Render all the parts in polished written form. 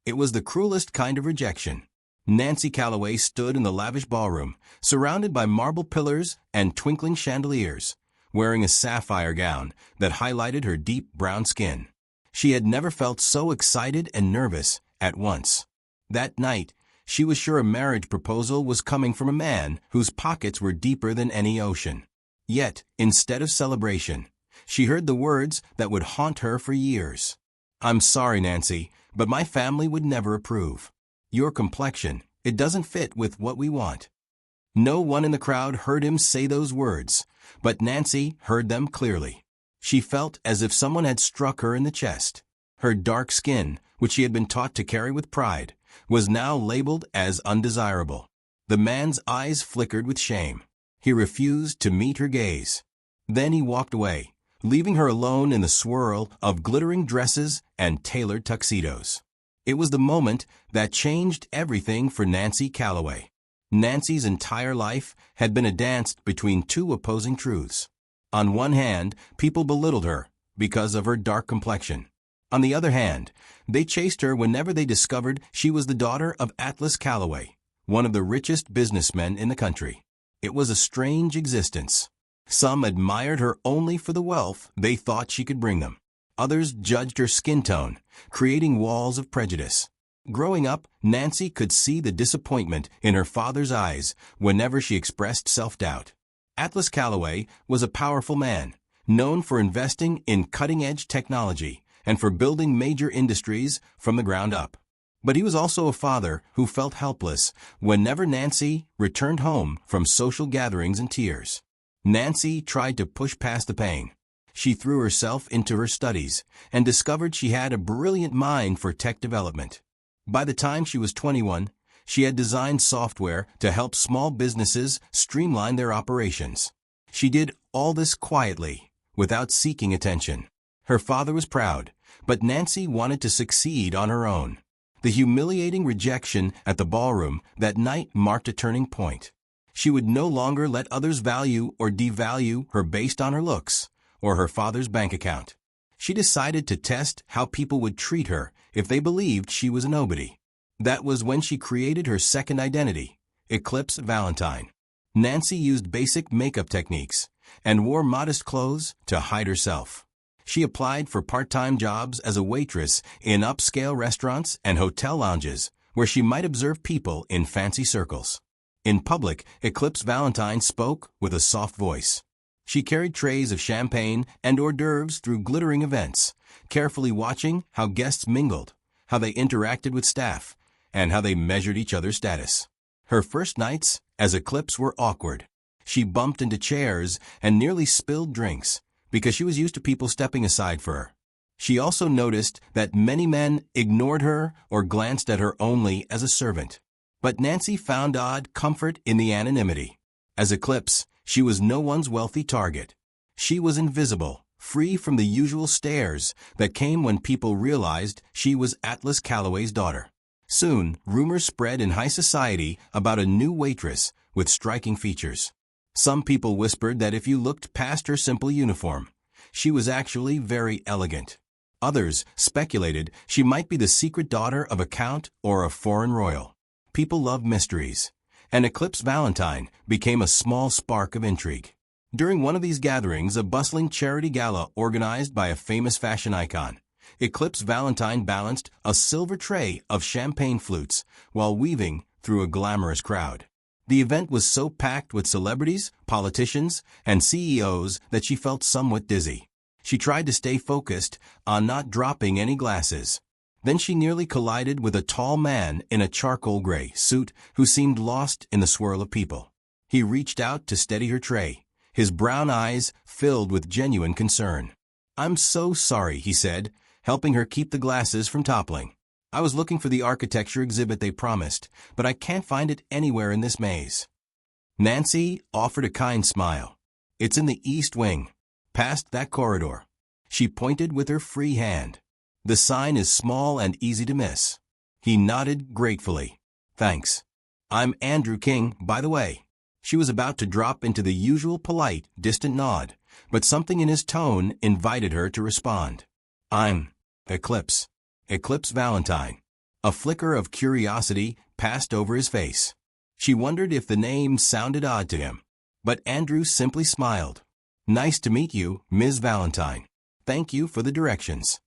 It was the cruelest kind of rejection. Nancy Calloway stood in the lavish ballroom, surrounded by marble pillars and twinkling chandeliers, wearing a sapphire gown that highlighted her deep brown skin. She had never felt so excited and nervous at once. That night, she was sure a marriage proposal was coming from a man whose pockets were deeper than any ocean. Yet, instead of celebration, she heard the words that would haunt her for years. "I'm sorry, Nancy, but my family would never approve. Your complexion, it doesn't fit with what we want." No one in the crowd heard him say those words, but Nancy heard them clearly. She felt as if someone had struck her in the chest. Her dark skin, which she had been taught to carry with pride, was now labeled as undesirable. The man's eyes flickered with shame. He refused to meet her gaze. Then he walked away, leaving her alone in the swirl of glittering dresses and tailored tuxedos. It was the moment that changed everything for Nancy Calloway. Nancy's entire life had been a dance between two opposing truths. On one hand, people belittled her because of her dark complexion. On the other hand, they chased her whenever they discovered she was the daughter of Atlas Calloway, one of the richest businessmen in the country. It was a strange existence. Some admired her only for the wealth they thought she could bring them. Others judged her skin tone, creating walls of prejudice. Growing up, Nancy could see the disappointment in her father's eyes whenever she expressed self-doubt. Atlas Calloway was a powerful man, known for investing in cutting-edge technology and for building major industries from the ground up. But he was also a father who felt helpless whenever Nancy returned home from social gatherings in tears. Nancy tried to push past the pain. She threw herself into her studies and discovered she had a brilliant mind for tech development. By the time she was 21, she had designed software to help small businesses streamline their operations. She did all this quietly, without seeking attention. Her father was proud, but Nancy wanted to succeed on her own. The humiliating rejection at the ballroom that night marked a turning point. She would no longer let others value or devalue her based on her looks or her father's bank account. She decided to test how people would treat her if they believed she was a nobody. That was when she created her second identity, Eclipse Valentine. Nancy used basic makeup techniques and wore modest clothes to hide herself. She applied for part-time jobs as a waitress in upscale restaurants and hotel lounges where she might observe people in fancy circles. In public, Eclipse Valentine spoke with a soft voice. She carried trays of champagne and hors d'oeuvres through glittering events, carefully watching how guests mingled, how they interacted with staff, and how they measured each other's status. Her first nights as Eclipse were awkward. She bumped into chairs and nearly spilled drinks because she was used to people stepping aside for her. She also noticed that many men ignored her or glanced at her only as a servant. But Nancy found odd comfort in the anonymity. As Eclipse, she was no one's wealthy target. She was invisible, free from the usual stares that came when people realized she was Atlas Calloway's daughter. Soon, rumors spread in high society about a new waitress with striking features. Some people whispered that if you looked past her simple uniform, she was actually very elegant. Others speculated she might be the secret daughter of a count or a foreign royal. People love mysteries, and Eclipse Valentine became a small spark of intrigue. During one of these gatherings, a bustling charity gala organized by a famous fashion icon, Eclipse Valentine balanced a silver tray of champagne flutes while weaving through a glamorous crowd. The event was so packed with celebrities, politicians, and CEOs that she felt somewhat dizzy. She tried to stay focused on not dropping any glasses. Then she nearly collided with a tall man in a charcoal gray suit who seemed lost in the swirl of people. He reached out to steady her tray, his brown eyes filled with genuine concern. "I'm so sorry," he said, helping her keep the glasses from toppling. "I was looking for the architecture exhibit they promised, but I can't find it anywhere in this maze." Nancy offered a kind smile. "It's in the East Wing, past that corridor." She pointed with her free hand. "The sign is small and easy to miss." He nodded gratefully. "Thanks. I'm Andrew King, by the way." She was about to drop into the usual polite, distant nod, but something in his tone invited her to respond. "I'm Eclipse Valentine." A flicker of curiosity passed over his face. She wondered if the name sounded odd to him. But Andrew simply smiled. "Nice to meet you, Ms. Valentine. Thank you for the directions."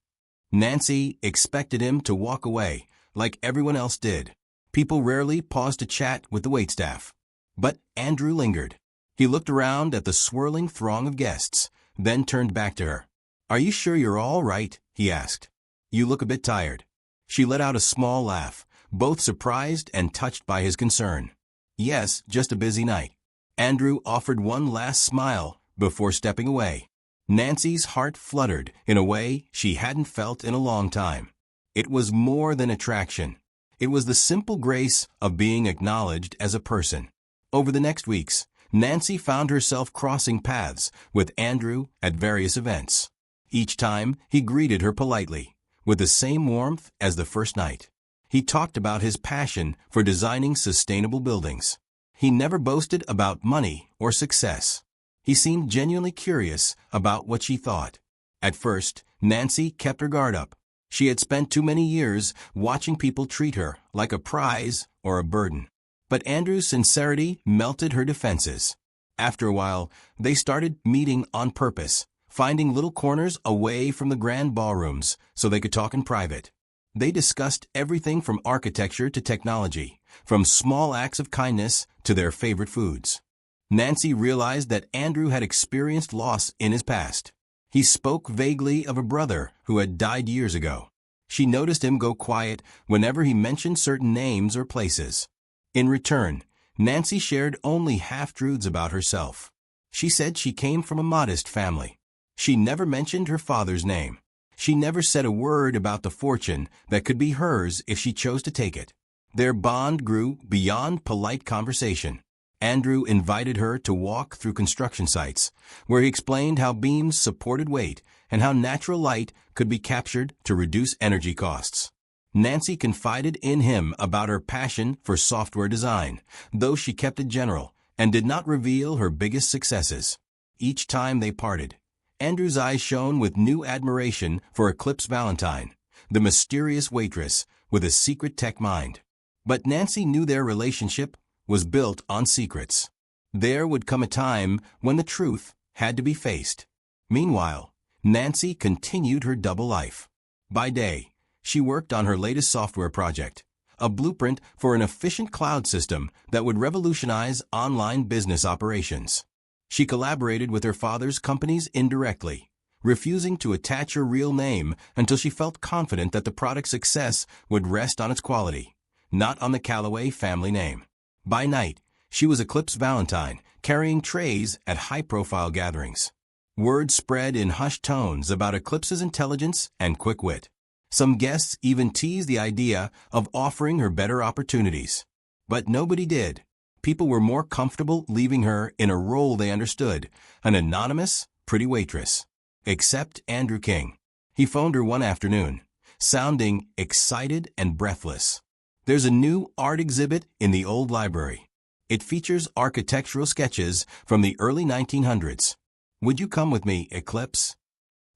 Nancy expected him to walk away, like everyone else did. People rarely paused to chat with the waitstaff. But Andrew lingered. He looked around at the swirling throng of guests, then turned back to her. "Are you sure you're all right?" he asked. "You look a bit tired." She let out a small laugh, both surprised and touched by his concern. "Yes, just a busy night." Andrew offered one last smile before stepping away. Nancy's heart fluttered in a way she hadn't felt in a long time. It was more than attraction. It was the simple grace of being acknowledged as a person. Over the next weeks, Nancy found herself crossing paths with Andrew at various events. Each time, he greeted her politely, with the same warmth as the first night. He talked about his passion for designing sustainable buildings. He never boasted about money or success. He seemed genuinely curious about what she thought. At first, Nancy kept her guard up. She had spent too many years watching people treat her like a prize or a burden. But Andrew's sincerity melted her defenses. After a while, they started meeting on purpose, finding little corners away from the grand ballrooms so they could talk in private. They discussed everything from architecture to technology, from small acts of kindness to their favorite foods. Nancy realized that Andrew had experienced loss in his past. He spoke vaguely of a brother who had died years ago. She noticed him go quiet whenever he mentioned certain names or places. In return, Nancy shared only half-truths about herself. She said she came from a modest family. She never mentioned her father's name. She never said a word about the fortune that could be hers if she chose to take it. Their bond grew beyond polite conversation. Andrew invited her to walk through construction sites, where he explained how beams supported weight and how natural light could be captured to reduce energy costs. Nancy confided in him about her passion for software design, though she kept it general and did not reveal her biggest successes. Each time they parted, Andrew's eyes shone with new admiration for Eclipse Valentine, the mysterious waitress with a secret tech mind. But Nancy knew their relationship was built on secrets. There would come a time when the truth had to be faced. Meanwhile, Nancy continued her double life. By day, she worked on her latest software project, a blueprint for an efficient cloud system that would revolutionize online business operations. She collaborated with her father's companies indirectly, refusing to attach her real name until she felt confident that the product's success would rest on its quality, not on the Callaway family name. By night, she was Eclipse Valentine, carrying trays at high-profile gatherings. Word spread in hushed tones about Eclipse's intelligence and quick wit. Some guests even teased the idea of offering her better opportunities. But nobody did. People were more comfortable leaving her in a role they understood, an anonymous, pretty waitress. Except Andrew King. He phoned her one afternoon, sounding excited and breathless. "There's a new art exhibit in the old library. It features architectural sketches from the early 1900s. Would you come with me, Eclipse?"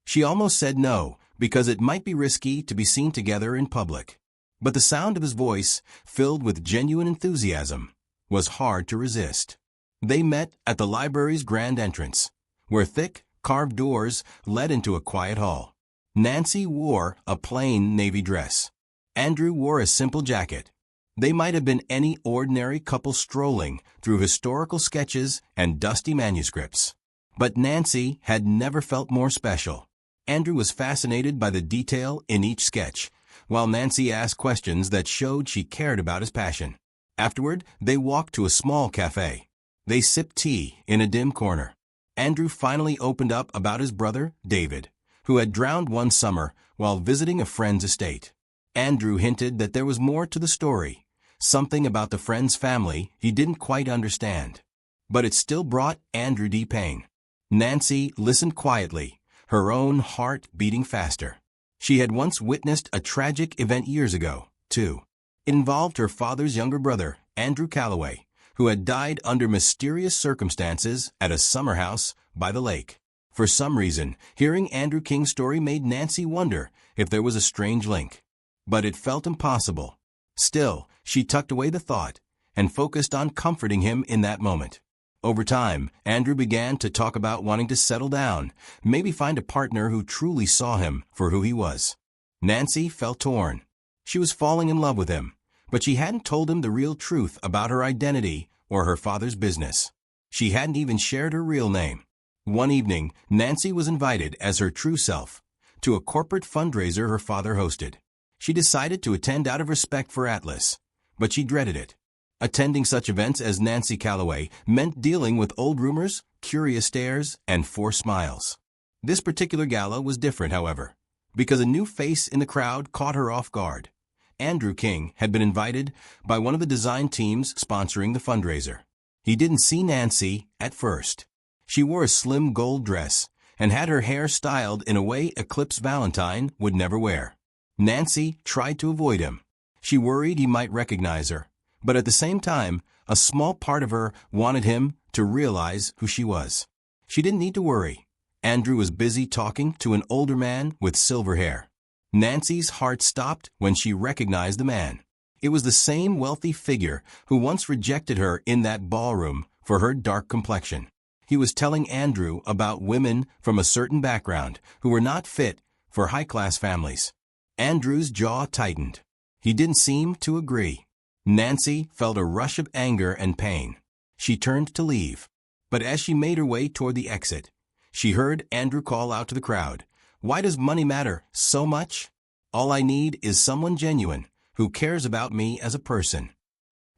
She almost said no, because it might be risky to be seen together in public. But the sound of his voice, filled with genuine enthusiasm, was hard to resist. They met at the library's grand entrance, where thick, carved doors led into a quiet hall. Nancy wore a plain navy dress. Andrew wore a simple jacket. They might have been any ordinary couple strolling through historical sketches and dusty manuscripts. But Nancy had never felt more special. Andrew was fascinated by the detail in each sketch, while Nancy asked questions that showed she cared about his passion. Afterward, they walked to a small cafe. They sipped tea in a dim corner. Andrew finally opened up about his brother, David, who had drowned one summer while visiting a friend's estate. Andrew hinted that there was more to the story, something about the friend's family he didn't quite understand. But it still brought Andrew deep pain. Nancy listened quietly, her own heart beating faster. She had once witnessed a tragic event years ago, too. It involved her father's younger brother, Andrew Callaway, who had died under mysterious circumstances at a summer house by the lake. For some reason, hearing Andrew King's story made Nancy wonder if there was a strange link. but it felt impossible. Still, she tucked away the thought and focused on comforting him in that moment. Over time, Andrew began to talk about wanting to settle down, maybe find a partner who truly saw him for who he was. Nancy felt torn. She was falling in love with him, but she hadn't told him the real truth about her identity or her father's business. She hadn't even shared her real name. One evening, Nancy was invited as her true self to a corporate fundraiser her father hosted. She decided to attend out of respect for Atlas, but she dreaded it. Attending such events as Nancy Calloway meant dealing with old rumors, curious stares, and forced smiles. This particular gala was different, however, because a new face in the crowd caught her off guard. Andrew King had been invited by one of the design teams sponsoring the fundraiser. He didn't see Nancy at first. She wore a slim gold dress and had her hair styled in a way Eclipse Valentine would never wear. Nancy tried to avoid him. She worried he might recognize her, but at the same time, a small part of her wanted him to realize who she was. She didn't need to worry. Andrew was busy talking to an older man with silver hair. Nancy's heart stopped when she recognized the man. It was the same wealthy figure who once rejected her in that ballroom for her dark complexion. He was telling Andrew about women from a certain background who were not fit for high-class families. Andrew's jaw tightened. He didn't seem to agree. Nancy felt a rush of anger and pain. She turned to leave, but as she made her way toward the exit, she heard Andrew call out to the crowd, "Why does money matter so much? All I need is someone genuine who cares about me as a person."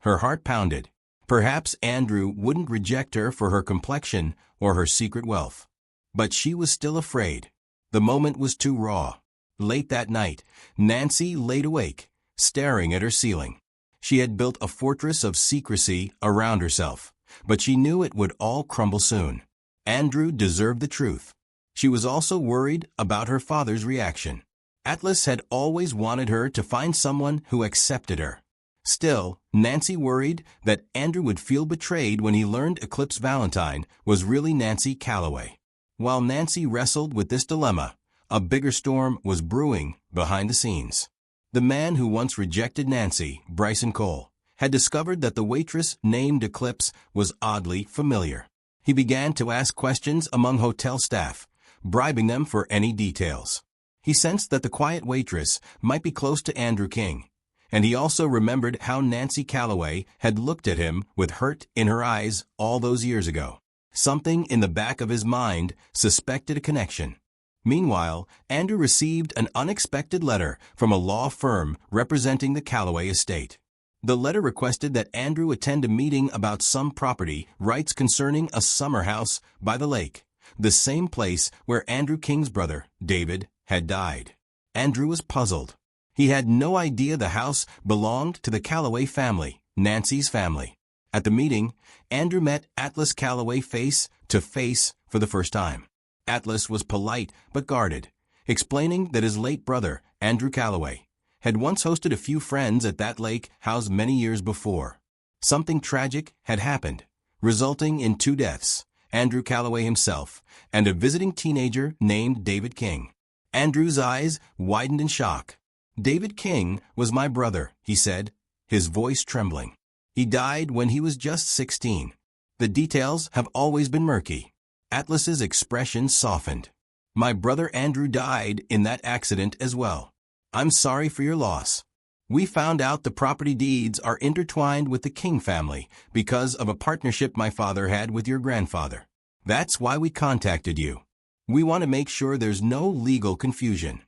Her heart pounded. Perhaps Andrew wouldn't reject her for her complexion or her secret wealth. But she was still afraid. The moment was too raw. Late that night, Nancy laid awake, staring at her ceiling. She had built a fortress of secrecy around herself, but she knew it would all crumble soon. Andrew deserved the truth. She was also worried about her father's reaction. Atlas had always wanted her to find someone who accepted her. Still, Nancy worried that Andrew would feel betrayed when he learned Eclipse Valentine was really Nancy Calloway. While Nancy wrestled with this dilemma, a bigger storm was brewing behind the scenes. The man who once rejected Nancy, Bryson Cole, had discovered that the waitress named Eclipse was oddly familiar. He began to ask questions among hotel staff, bribing them for any details. He sensed that the quiet waitress might be close to Andrew King, and he also remembered how Nancy Calloway had looked at him with hurt in her eyes all those years ago. Something in the back of his mind suspected a connection. Meanwhile, Andrew received an unexpected letter from a law firm representing the Calloway estate. The letter requested that Andrew attend a meeting about some property rights concerning a summer house by the lake, the same place where Andrew King's brother, David, had died. Andrew was puzzled. He had no idea the house belonged to the Calloway family, Nancy's family. At the meeting, Andrew met Atlas Calloway face to face for the first time. Atlas was polite but guarded, explaining that his late brother, Andrew Calloway, had once hosted a few friends at that lake house many years before. Something tragic had happened, resulting in 2 deaths, Andrew Calloway himself and a visiting teenager named David King. Andrew's eyes widened in shock. "David King was my brother," he said, his voice trembling. "He died when he was just 16. The details have always been murky." Atlas's expression softened. "My brother Andrew died in that accident as well. I'm sorry for your loss. We found out the property deeds are intertwined with the King family because of a partnership my father had with your grandfather. That's why we contacted you. We want to make sure there's no legal confusion."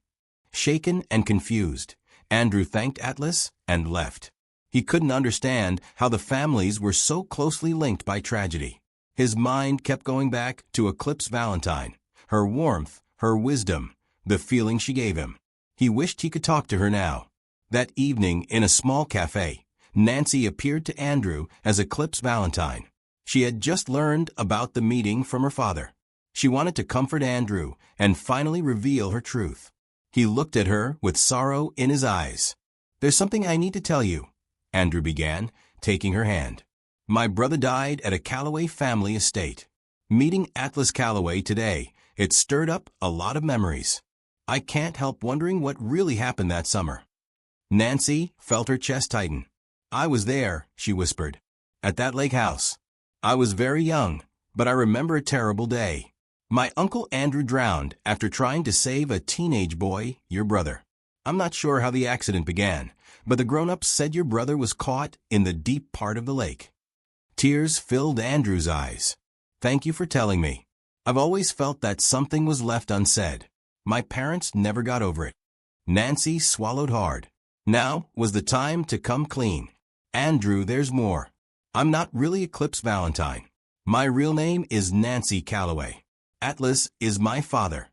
Shaken and confused, Andrew thanked Atlas and left. He couldn't understand how the families were so closely linked by tragedy. His mind kept going back to Eclipse Valentine, her warmth, her wisdom, the feeling she gave him. He wished he could talk to her now. That evening in a small cafe, Nancy appeared to Andrew as Eclipse Valentine. She had just learned about the meeting from her father. She wanted to comfort Andrew and finally reveal her truth. He looked at her with sorrow in his eyes. "There's something I need to tell you," Andrew began, taking her hand. "My brother died at a Calloway family estate. Meeting Atlas Calloway today, it stirred up a lot of memories. I can't help wondering what really happened that summer." Nancy felt her chest tighten. "I was there," she whispered. "At that lake house. I was very young, but I remember a terrible day. My Uncle Andrew drowned after trying to save a teenage boy, your brother. I'm not sure how the accident began, but the grown-ups said your brother was caught in the deep part of the lake." Tears filled Andrew's eyes. "Thank you for telling me. I've always felt that something was left unsaid. My parents never got over it." Nancy swallowed hard. Now was the time to come clean. "Andrew, there's more. I'm not really Eclipse Valentine. My real name is Nancy Calloway. Atlas is my father."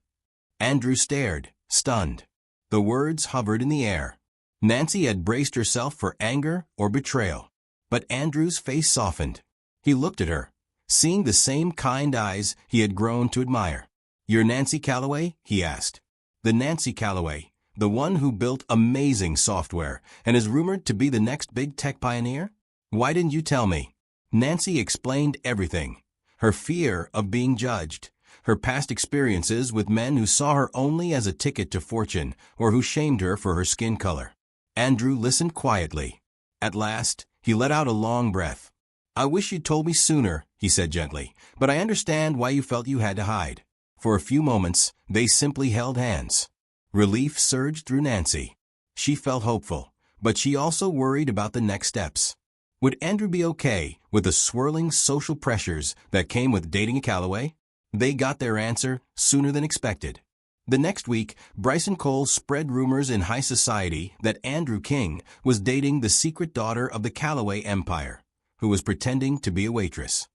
Andrew stared, stunned. The words hovered in the air. Nancy had braced herself for anger or betrayal. But Andrew's face softened. He looked at her, seeing the same kind eyes he had grown to admire. "You're Nancy Calloway?" he asked. "The Nancy Calloway, the one who built amazing software and is rumored to be the next big tech pioneer? Why didn't you tell me?" Nancy explained everything. Her fear of being judged, her past experiences with men who saw her only as a ticket to fortune or who shamed her for her skin color. Andrew listened quietly. At last, he let out a long breath. "I wish you'd told me sooner," he said gently, "but I understand why you felt you had to hide." For a few moments, they simply held hands. Relief surged through Nancy. She felt hopeful, but she also worried about the next steps. Would Andrew be okay with the swirling social pressures that came with dating a Calloway? They got their answer sooner than expected. The next week, Bryson Cole spread rumors in high society that Andrew King was dating the secret daughter of the Calloway empire, who was pretending to be a waitress.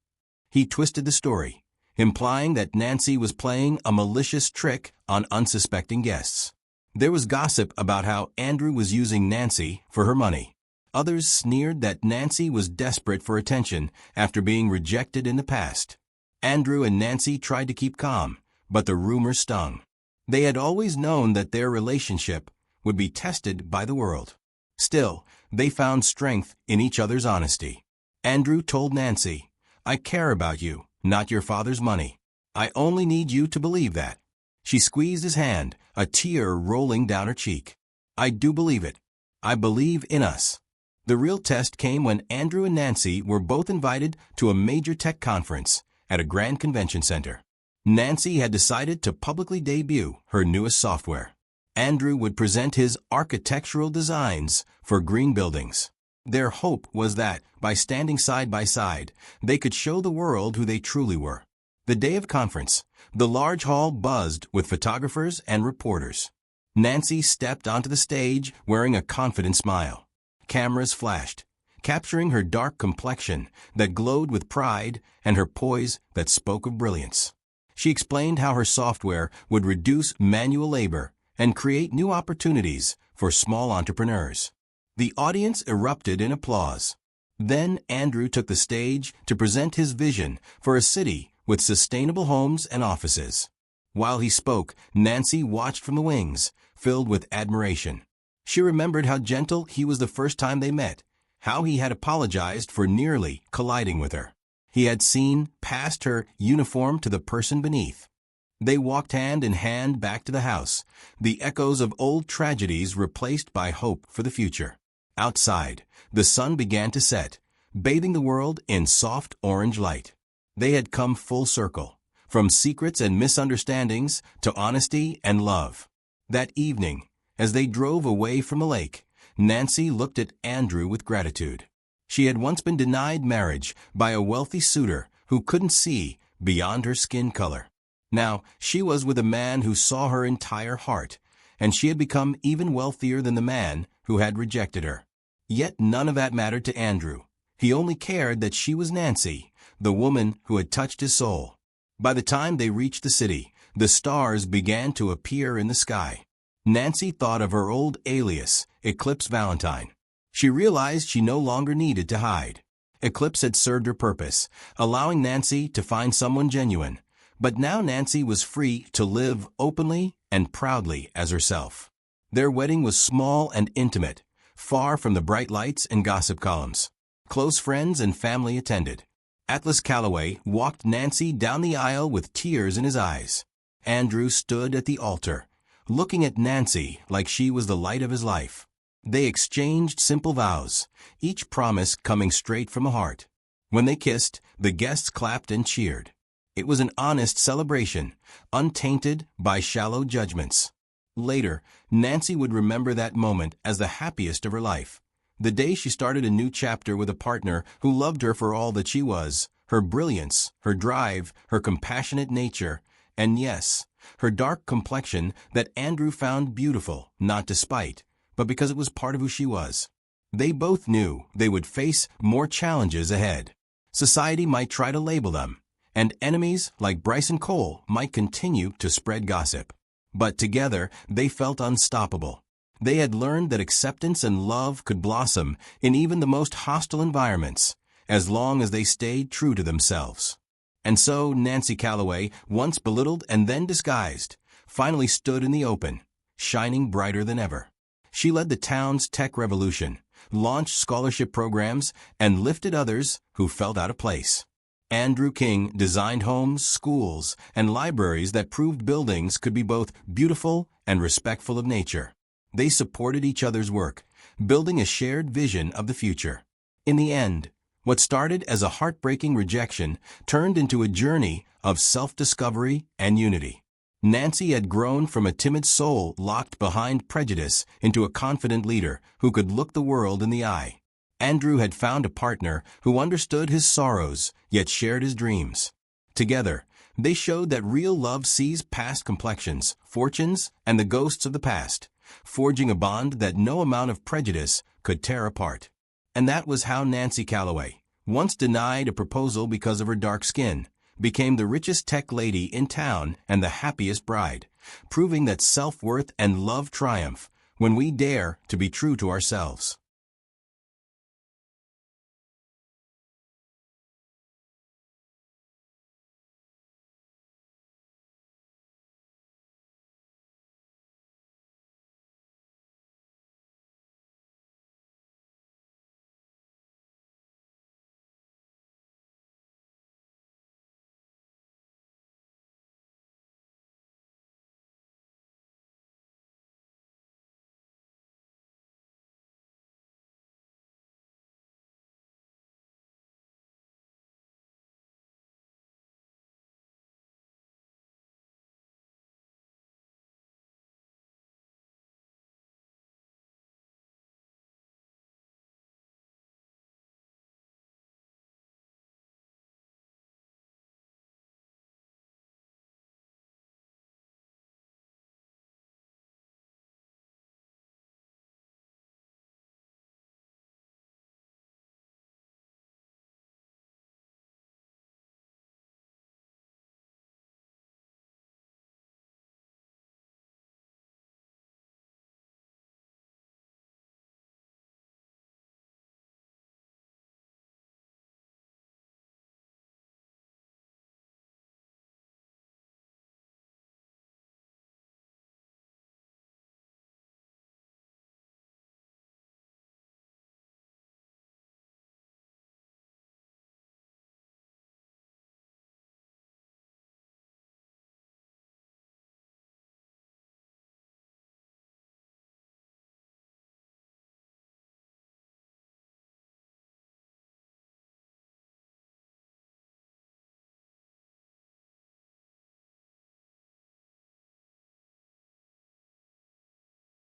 He twisted the story, implying that Nancy was playing a malicious trick on unsuspecting guests. There was gossip about how Andrew was using Nancy for her money. Others sneered that Nancy was desperate for attention after being rejected in the past. Andrew and Nancy tried to keep calm, but the rumors stung. They had always known that their relationship would be tested by the world. Still, they found strength in each other's honesty. Andrew told Nancy, "I care about you, not your father's money. I only need you to believe that." She squeezed his hand, a tear rolling down her cheek. "I do believe it. I believe in us." The real test came when Andrew and Nancy were both invited to a major tech conference at a grand convention center. Nancy had decided to publicly debut her newest software. Andrew would present his architectural designs for green buildings. Their hope was that, by standing side by side, they could show the world who they truly were. The day of conference, the large hall buzzed with photographers and reporters. Nancy stepped onto the stage wearing a confident smile. Cameras flashed, capturing her dark complexion that glowed with pride and her poise that spoke of brilliance. She explained how her software would reduce manual labor and create new opportunities for small entrepreneurs. The audience erupted in applause. Then Andrew took the stage to present his vision for a city with sustainable homes and offices. While he spoke, Nancy watched from the wings, filled with admiration. She remembered how gentle he was the first time they met, how he had apologized for nearly colliding with her. He had seen past her uniform to the person beneath. They walked hand in hand back to the house, the echoes of old tragedies replaced by hope for the future. Outside, the sun began to set, bathing the world in soft orange light. They had come full circle, from secrets and misunderstandings to honesty and love. That evening, as they drove away from the lake, Nancy looked at Andrew with gratitude. She had once been denied marriage by a wealthy suitor who couldn't see beyond her skin color. Now, she was with a man who saw her entire heart, and she had become even wealthier than the man who had rejected her. Yet none of that mattered to Andrew. He only cared that she was Nancy, the woman who had touched his soul. By the time they reached the city, the stars began to appear in the sky. Nancy thought of her old alias, Eclipse Valentine. She realized she no longer needed to hide. Eclipse had served her purpose, allowing Nancy to find someone genuine. But now Nancy was free to live openly and proudly as herself. Their wedding was small and intimate, far from the bright lights and gossip columns. Close friends and family attended. Atlas Calloway walked Nancy down the aisle with tears in his eyes. Andrew stood at the altar, looking at Nancy like she was the light of his life. They exchanged simple vows, each promise coming straight from the heart. When they kissed, the guests clapped and cheered. It was an honest celebration, untainted by shallow judgments. Later, Nancy would remember that moment as the happiest of her life. The day she started a new chapter with a partner who loved her for all that she was, her brilliance, her drive, her compassionate nature, and yes, her dark complexion that Andrew found beautiful, not despite, but because it was part of who she was. They both knew they would face more challenges ahead. Society might try to label them, and enemies like Bryson Cole might continue to spread gossip. But together, they felt unstoppable. They had learned that acceptance and love could blossom in even the most hostile environments, as long as they stayed true to themselves. And so Nancy Calloway, once belittled and then disguised, finally stood in the open, shining brighter than ever. She led the town's tech revolution, launched scholarship programs, and lifted others who felt out of place. Andrew King designed homes, schools, and libraries that proved buildings could be both beautiful and respectful of nature. They supported each other's work, building a shared vision of the future. In the end, what started as a heartbreaking rejection turned into a journey of self-discovery and unity. Nancy had grown from a timid soul locked behind prejudice into a confident leader who could look the world in the eye. Andrew had found a partner who understood his sorrows, yet shared his dreams. Together, they showed that real love sees past complexions, fortunes, and the ghosts of the past, forging a bond that no amount of prejudice could tear apart. And that was how Nancy Calloway, once denied a proposal because of her dark skin, became the richest tech lady in town and the happiest bride, proving that self-worth and love triumph when we dare to be true to ourselves.